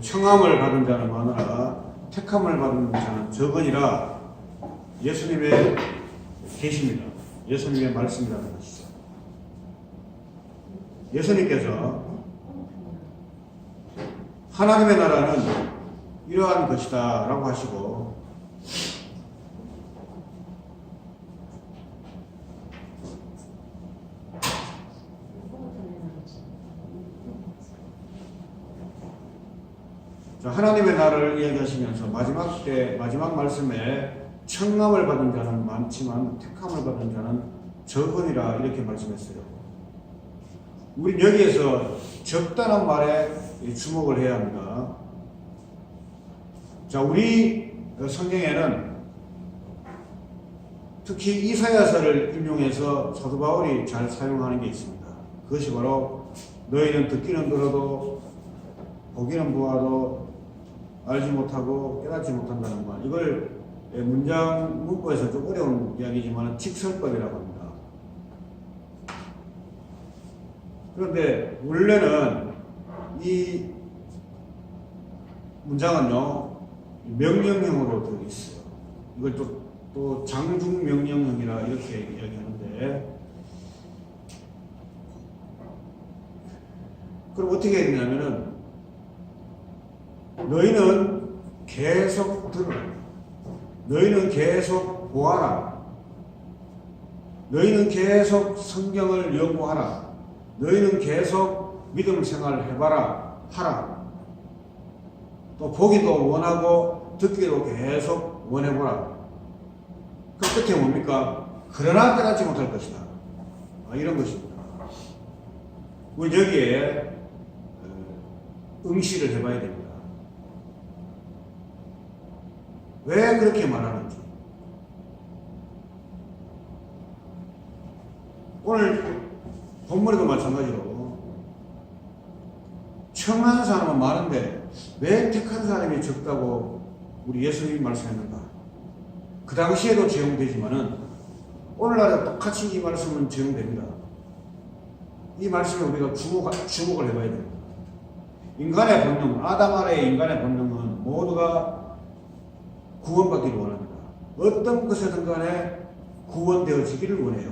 청함을 받은 자는 많으나 택함을 받은 자는 적으니라. 예수님의 계시입니다. 예수님의 말씀이라는 것이죠. 예수님께서 하나님의 나라는 이러한 것이다 라고 하시고, 하나님의 나라를 이야기하시면서 마지막 말씀에 청함을 받은 자는 많지만 택함을 받은 자는 적으니라 이렇게 말씀했어요. 우린 여기에서 적다는 말에 주목을 해야 합니다. 자, 우리 성경에는 특히 이사야서를 인용해서 사도 바울이 잘 사용하는 게 있습니다. 그것이 바로 너희는 듣기는 들어도 보기는 보아도 알지 못하고 깨닫지 못한다는 말. 이걸 문장 문구에서 좀 어려운 이야기지만 직설법이라고 합니다. 그런데 원래는 이 문장은요 명령형으로 되어 있어요. 이걸 또 장중명령형이라 이렇게 이야기하는데, 그럼 어떻게 해야 되냐면은 너희는 계속 들으라. 너희는 계속 보아라. 너희는 계속 성경을 연구하라. 너희는 계속 믿음 생활을 해봐라. 하라. 또 보기도 원하고 듣기도 계속 원해보라. 그 끝에 뭡니까? 그러나 깨닫지 못할 것이다. 이런 것입니다. 우리 여기에 응시를 해봐야 됩니다. 왜 그렇게 말하는지. 오늘 본문에도 마찬가지로 청한 사람은 많은데 왜 택한 사람이 적다고 우리 예수님이 말씀했는가. 그 당시에도 적용되지만은 오늘날에 똑같이 이 말씀은 적용됩니다. 이 말씀에 우리가 주목을 해봐야 됩니다. 인간의 본능, 아담 아래의 인간의 본능은 모두가 구원받기를 원합니다. 어떤 것이든 간에 구원되어지기를 원해요.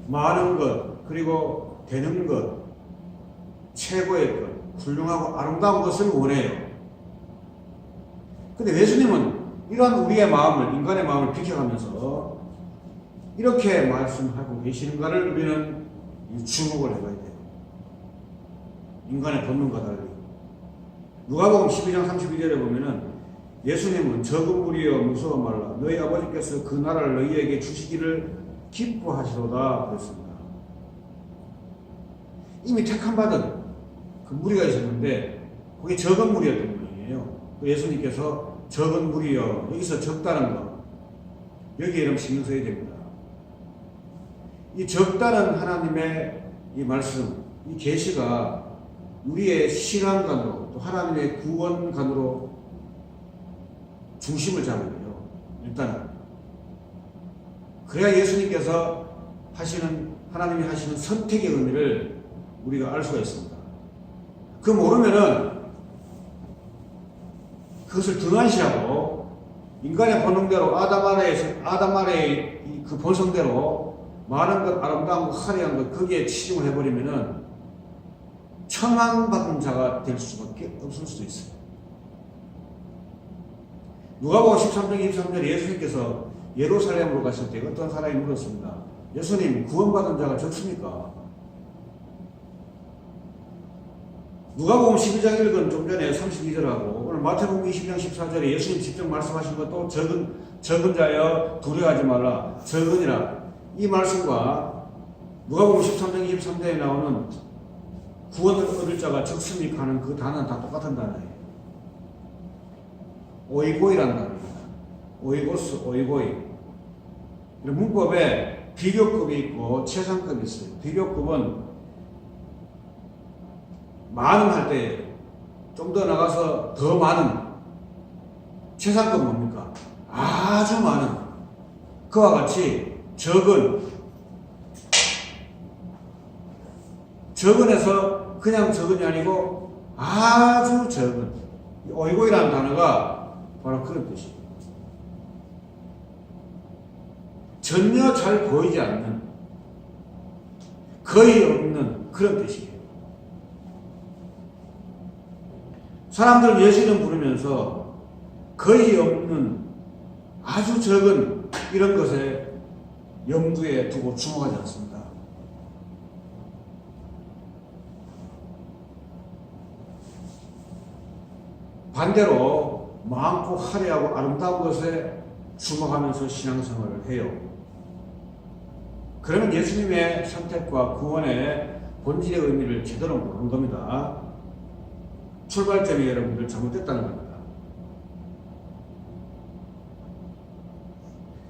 많은 것, 그리고 되는 것, 최고의 것, 훌륭하고 아름다운 것을 원해요. 근데 예수님은 이러한 우리의 마음을, 인간의 마음을 비켜가면서 이렇게 말씀하고 계시는가를 우리는 주목을 해봐야 돼요. 인간의 본능과 달리. 누가복음 12장 32절에 보면은 예수님은 적은 무리여 무서워 말라. 너희 아버지께서 그 나라를 너희에게 주시기를 기뻐하시로다 그랬습니다. 이미 택함받은 그 무리가 있었는데 그게 적은 무리였던 거예요. 예수님께서 적은 무리여, 여기서 적다는 거, 여기에 이름 신경 써야 됩니다. 이 적다는 하나님의 이 말씀, 이 계시가 우리의 신앙관으로 또 하나님의 구원관으로 중심을 잡아야 돼요. 일단은. 그래야 예수님께서 하나님이 하시는 선택의 의미를 우리가 알 수가 있습니다. 그 모르면은 그것을 등한시하고 인간의 본능대로 아담 아래의 그 본성대로 많은 것, 아름다운 것, 화려한 것, 거기에 치중을 해버리면은 청함받은 자가 될 수밖에 없을 수도 있어요. 누가복음 13장 23절에 예수님께서 예루살렘으로 가실 때 어떤 사람이 물었습니다. 예수님, 구원받은 자가 적습니까? 누가복음 12장 1건 좀 전에 32절하고 오늘 마태복음 20장 14절에 예수님 직접 말씀하신 것도 적은 자여 두려워하지 말라. 적으니라. 이 말씀과 누가복음 13장 23절에 나오는 구원을 얻을 자가 적습니까 하는 그 단어는 다 똑같은 단어예요. 오이고이라는 단어입니다. 오이고스, 오이고이. 문법에 비교급이 있고 최상급이 있어요. 비교급은 많은 할 때 좀 더 나가서 더 많은. 최상급은 뭡니까? 아주 많은. 그와 같이 적은에서 그냥 적은이 아니고 아주 적은, 어이고이라는 단어가 바로 그런 뜻이에요. 전혀 잘 보이지 않는, 거의 없는 그런 뜻이에요. 사람들은 예수 이름 부르면서 거의 없는 아주 적은 이런 것에 염두에 두고 주목하지 않습니다. 반대로 많고 화려하고 아름다운 것에 주목하면서 신앙생활을 해요. 그러면 예수님의 선택과 구원의 본질의 의미를 제대로 모르는 겁니다. 출발점이 여러분들 잘못됐다는 겁니다.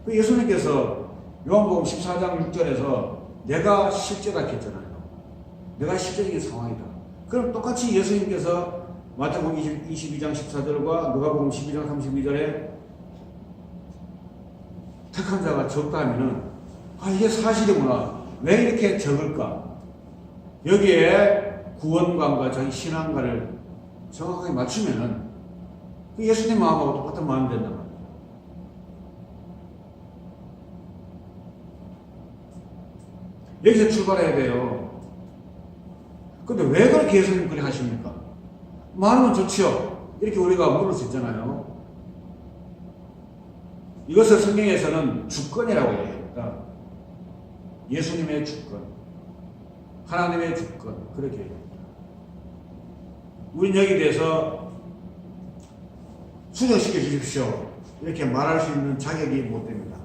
예수님께서 요한복음 14장 6절에서 내가 실제다 했잖아요. 내가 실제적인 상황이다. 그럼 똑같이 예수님께서 마태복음 22장 14절과 누가복음 12장 32절에 택한 자가 적다 하면은 이게 사실이구나. 왜 이렇게 적을까? 여기에 구원관과 자기 신앙과를 정확하게 맞추면은 예수님 마음하고 똑같은 마음이 된단 말이에요. 여기서 출발해야 돼요. 근데 왜 그렇게 예수님 그렇게 하십니까? 많으면 좋지요. 이렇게 우리가 물을 수 있잖아요. 이것을 성경에서는 주권이라고 얘기합니다. 예수님의 주권, 하나님의 주권, 그렇게 얘기합니다. 우린 여기 대해서 수정시켜 주십시오. 이렇게 말할 수 있는 자격이 못 됩니다.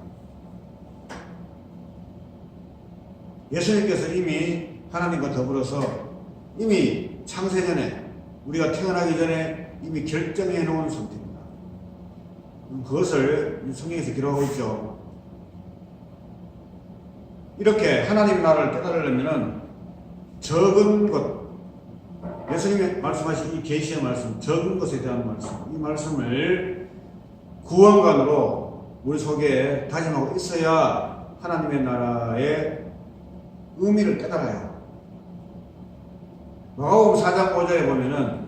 예수님께서 이미 하나님과 더불어서 이미 창세전에 우리가 태어나기 전에 이미 결정해 놓은 선택입니다. 그것을 성경에서 기록하고 있죠. 이렇게 하나님 나라를 깨달으려면 적은 것, 예수님이 말씀하신 이 계시의 말씀, 적은 것에 대한 말씀, 이 말씀을 구원관으로 우리 속에 다짐하고 있어야 하나님의 나라의 의미를 깨달아요. 마가복음 4장 5절에 보면은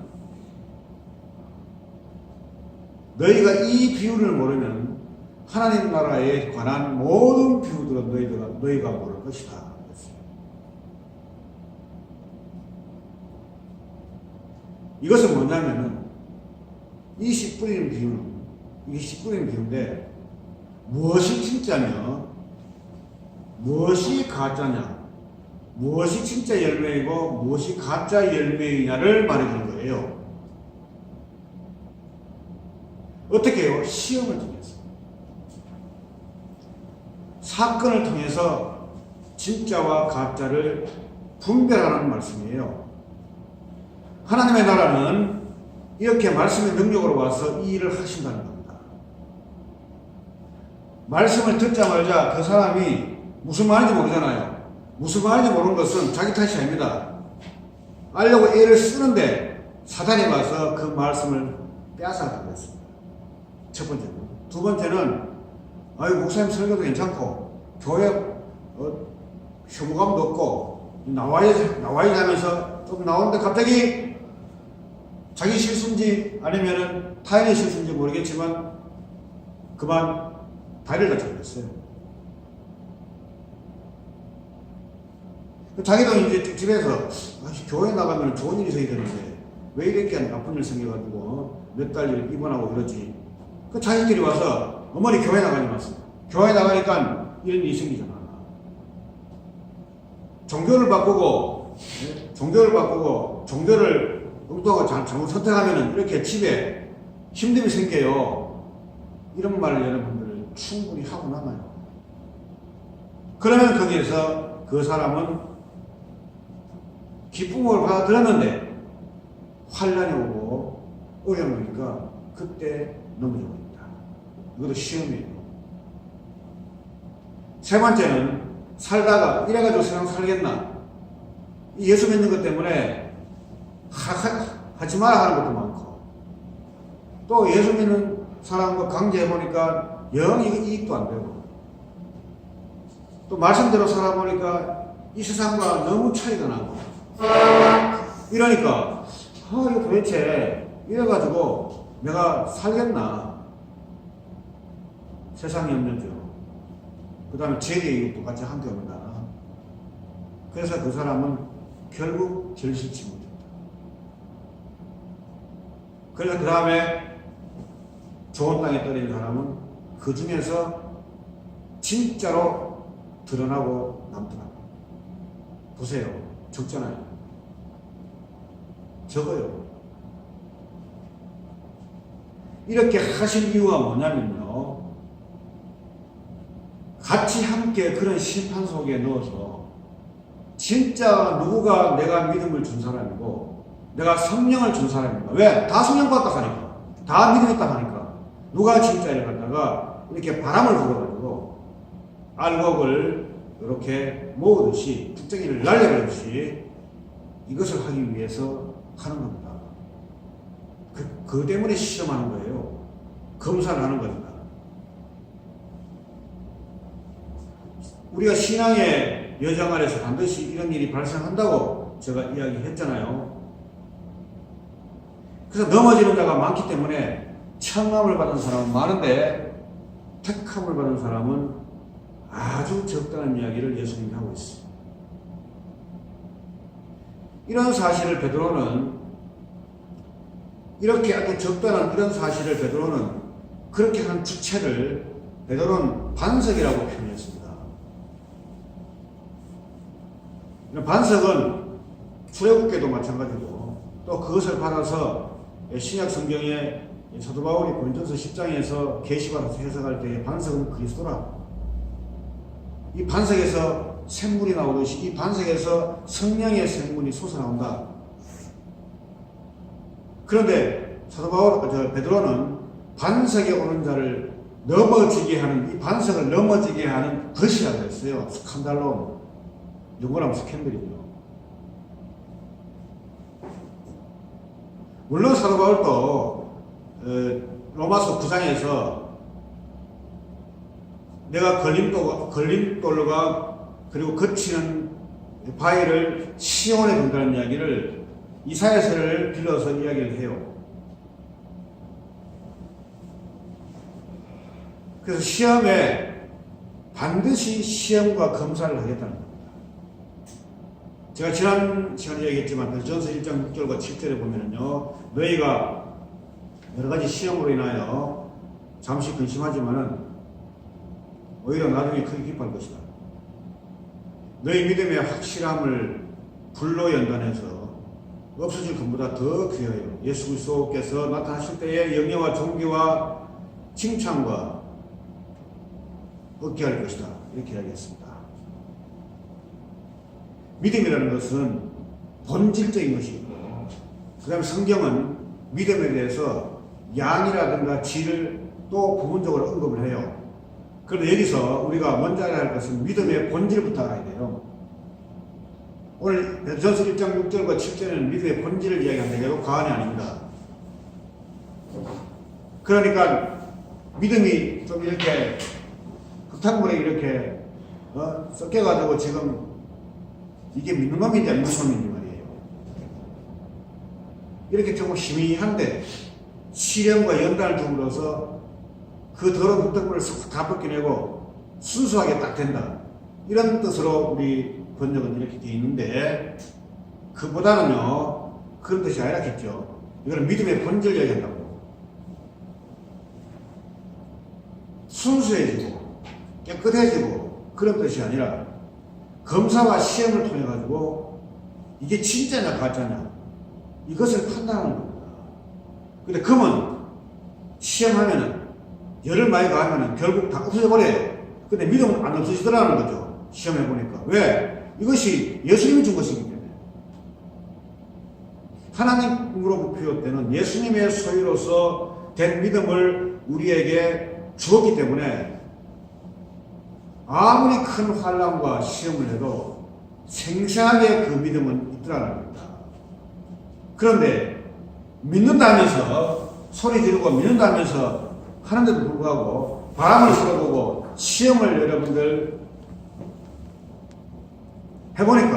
너희가 이 비유를 모르면 하나님 나라에 관한 모든 비유들은 너희가 모를 것이다. 이것은 뭐냐면은 이 씨 뿌리는 비유는 이게 씨 뿌리는 비유인데 무엇이 진짜며 무엇이 가짜냐, 무엇이 진짜 열매이고 무엇이 가짜 열매이냐를 말해주는 거예요. 어떻게 해요? 시험을 통해서, 사건을 통해서 진짜와 가짜를 분별하는 말씀이에요. 하나님의 나라는 이렇게 말씀의 능력으로 와서 이 일을 하신다는 겁니다. 말씀을 듣자마자 그 사람이 무슨 말인지 모르잖아요. 무슨 말인지 모르는 것은 자기 탓이 아닙니다. 알려고 애를 쓰는데 사단이 와서 그 말씀을 빼앗아가게 됐습니다. 첫 번째는. 두 번째는 목사님 설교도 괜찮고 교회 혐오감도 없고 나와야지 하면서 좀 나오는데 갑자기 자기 실수인지 아니면은 타인의 실수인지 모르겠지만 그만 다리를 다쳐버렸어요. 자기도 이제 집에서 교회 나가면 좋은 일이 있어야 되는데 왜 이렇게 나쁜 일 생겨가지고 몇 달 입원하고 그러지. 자기들이 와서 어머니 교회 나가지 마세요. 교회 나가니까 이런 일이 생기잖아. 종교를 바꾸고 종교를 엉뚱하고 잘못 선택하면 이렇게 집에 힘듦이 생겨요. 이런 말을 여러분들 충분히 하고 남아요. 그러면 거기에서 그 사람은 기쁨을 받아들였는데 환란이 오고 어려움이 오니까 그때 넘어져 버립니다. 이것도 시험이에요. 세 번째는 살다가 이래가지고 세상 살겠나, 예수 믿는 것 때문에 하지 마라 하는 것도 많고, 또 예수 믿는 사람과 강제해보니까 영 이익도 안 되고, 또 말씀대로 살아보니까 이 세상과 너무 차이가 나고, 이러니까 이거 도대체 이래가지고 내가 살겠나? 세상이 없는죠. 그 다음에 죄의 이웃도 같이 함께 온다. 그래서 그 사람은 결국 결실치 못했다. 그래서 그 다음에 좋은 땅에 떨어진 사람은 그 중에서 진짜로 드러나고 남더라고요. 보세요. 적잖아요. 적어요. 이렇게 하신 이유가 뭐냐면요. 같이 함께 그런 심판 속에 넣어서 진짜 누구가 내가 믿음을 준 사람이고 내가 성령을 준 사람인가. 왜? 다 성령 받다 하니까. 다 믿음 있다 하니까. 누가 진짜를 갖다가 이렇게 바람을 불어가지고 알곡을 이렇게 모으듯이 북쟁이를 날려버리듯이 이것을 하기 위해서 하는 겁니다. 그 때문에 시험하는 거예요. 검사를 하는 겁니다. 우리가 신앙의 여정 아래서 반드시 이런 일이 발생한다고 제가 이야기했잖아요. 그래서 넘어지는 자가 많기 때문에 청함을 받은 사람은 많은데 택함을 받은 사람은 아주 적다는 이야기를 예수님이 하고 있어요. 이런 사실을 베드로는 이렇게 아주 적다는 이런 사실을 베드로는 그렇게 한 주체를 베드로는 반석이라고 표현했습니다. 반석은 출애굽기도 마찬가지고 또 그것을 받아서 신약 성경에 사도 바울이 고린도서 10장에서 계시받아서 해석할 때 반석은 그리스도라. 이 반석에서 샘물이 나오듯이 이 반석에서 성령의 샘물이 솟아나온다. 그런데 사도 바울, 베드로는 반석에 오는 자를 넘어지게 하는 이 반석을 넘어지게 하는 것이라고 했어요. 스칸달로. 영어로 스캔들이죠. 물론 사도 바울도 로마서 9장에서 내가 걸림돌과 그리고 거치는 바위를 시온에 둔다는 이야기를 이사야서를 빌려서 이야기를 해요. 그래서 시험에 반드시 시험과 검사를 하겠다는 겁니다. 제가 지난 시간에 얘기했지만 베드로전서 1장 6절과 7절에 보면은요, 너희가 여러 가지 시험으로 인하여 잠시 근심하지만은 오히려 나중에 크게 기뻐할 것이다. 너희 믿음의 확실함을 불로 연단해서 없어질 것보다 더 귀하여 예수 그리스도께서 나타나실 때에 영예와 존귀와 칭찬과 얻게 할 것이다. 이렇게 이야기했습니다. 믿음이라는 것은 본질적인 것이고, 그 다음에 성경은 믿음에 대해서 양이라든가 질을 또 부분적으로 언급을 해요. 그런데 여기서 우리가 먼저 알아야 할 것은 믿음의 본질부터 알아야 돼요. 오늘 베드로전서 1장 6절과 7절에는 믿음의 본질을 이야기한다. 이거 과언이 아닙니다. 그러니까 믿음이 좀 이렇게 흙탕물에 이렇게 섞여가지고 지금 이게 믿는 놈인지 안 믿는 놈인지 말이에요. 이렇게 조금 희미한데 시련과 연단을 줌으로써 그 더러운 흙탕물을 다 벗겨내고 순수하게 딱 된다. 이런 뜻으로 우리 번역은 이렇게 되어 있는데 그보다는요 그런 뜻이 아니라겠죠. 이거는 믿음의 본질 이야기한다고. 순수해지고 깨끗해지고 그런 뜻이 아니라 검사와 시험을 통해 가지고 이게 진짜냐 가짜냐 이것을 판단하는 겁니다. 근데 금은 시험하면은 열을 많이 가하면은 결국 다 없어져 버려요. 근데 믿음은 안 없어지더라는 거죠. 시험해 보니까. 왜? 이것이 예수님이 준 것이기 때문에. 하나님으로 비롯되는 예수님의 소유로서 된 믿음을 우리에게 주었기 때문에 아무리 큰 환난과 시험을 해도 생생하게 그 믿음은 있더라는 겁니다. 그런데 믿는다면서 소리 지르고 믿는다면서 하는데도 불구하고 바람을 쏟아보고 시험을 여러분들 해보니까